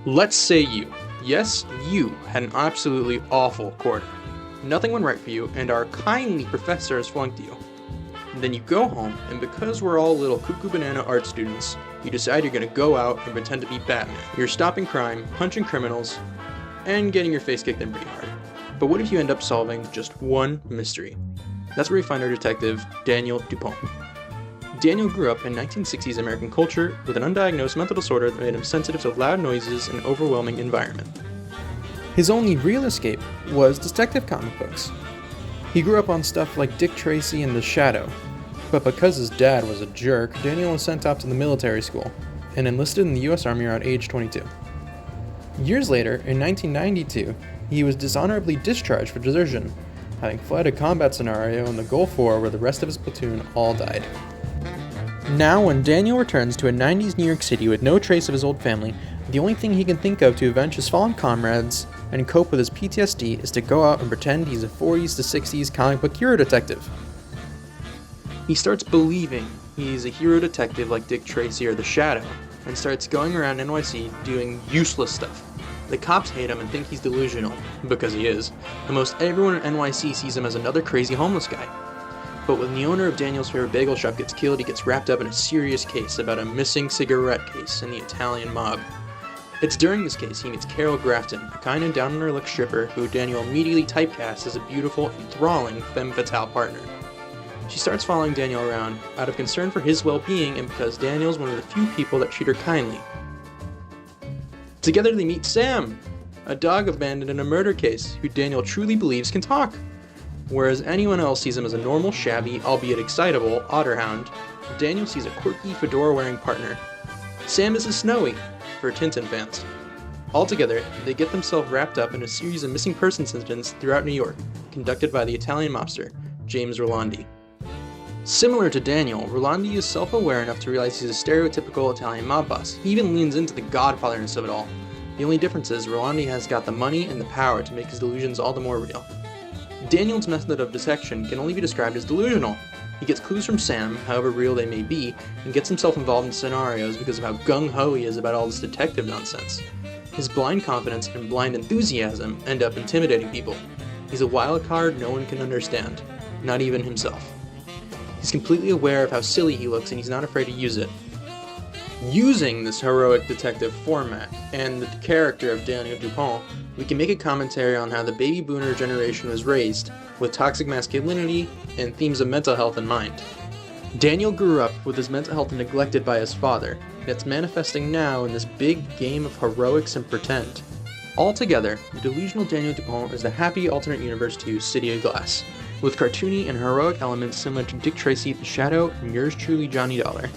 Let's say you, yes, you, had an absolutely awful quarter. Nothing went right for you, and our kindly professor has flunked you. And then you go home, and because we're all little cuckoo banana art students, you decide you're gonna go out and pretend to be Batman. You're stopping crime, punching criminals, and getting your face kicked in pretty hard. But what if you end up solving just one mystery? That's where we find our detective, Daniel Dupin. Daniel grew up in 1960s American culture with an undiagnosed mental disorder that made him sensitive to loud noises and overwhelming environment. His only real escape was detective comic books. He grew up on stuff like Dick Tracy and The Shadow, but because his dad was a jerk, Daniel was sent off to the military school and enlisted in the US Army around age 22. Years later, in 1992, he was dishonorably discharged for desertion, having fled a combat scenario in the Gulf War where the rest of his platoon all died. Now, when Daniel returns to a 90s New York City with no trace of his old family, the only thing he can think of to avenge his fallen comrades and cope with his PTSD is to go out and pretend he's a 40s to 60s comic book hero detective. He starts believing he's a hero detective like Dick Tracy or The Shadow, and starts going around NYC doing useless stuff. The cops hate him and think he's delusional, because he is, and most everyone in NYC sees him as another crazy homeless guy. But when the owner of Daniel's favorite bagel shop gets killed, he gets wrapped up in a serious case about a missing cigarette case in the Italian mob. It's during this case he meets Carol Grafton, a kind and down-on-her-luck stripper who Daniel immediately typecasts as a beautiful, enthralling femme fatale partner. She starts following Daniel around out of concern for his well-being and because Daniel's one of the few people that treat her kindly. Together they meet Sam, a dog abandoned in a murder case who Daniel truly believes can talk. Whereas anyone else sees him as a normal, shabby, albeit excitable, otterhound, Daniel sees a quirky, fedora-wearing partner. Sam is a Snowy, for Tintin fans. Altogether, they get themselves wrapped up in a series of missing persons incidents throughout New York, conducted by the Italian mobster, James Rolandi. Similar to Daniel, Rolandi is self-aware enough to realize he's a stereotypical Italian mob boss. He even leans into the godfatherness of it all. The only difference is Rolandi has got the money and the power to make his delusions all the more real. Daniel's method of detection can only be described as delusional. He gets clues from Sam, however real they may be, and gets himself involved in scenarios because of how gung-ho he is about all this detective nonsense. His blind confidence and blind enthusiasm end up intimidating people. He's a wild card no one can understand, not even himself. He's completely aware of how silly he looks and he's not afraid to use it. Using this heroic detective format and the character of Daniel Dupin, we can make a commentary on how the baby boomer generation was raised, with toxic masculinity and themes of mental health in mind. Daniel grew up with his mental health neglected by his father, and it's manifesting now in this big game of heroics and pretend. Altogether, the delusional Daniel Dupin is the happy alternate universe to City of Glass, with cartoony and heroic elements similar to Dick Tracy, The Shadow, and yours truly, Johnny Dollar.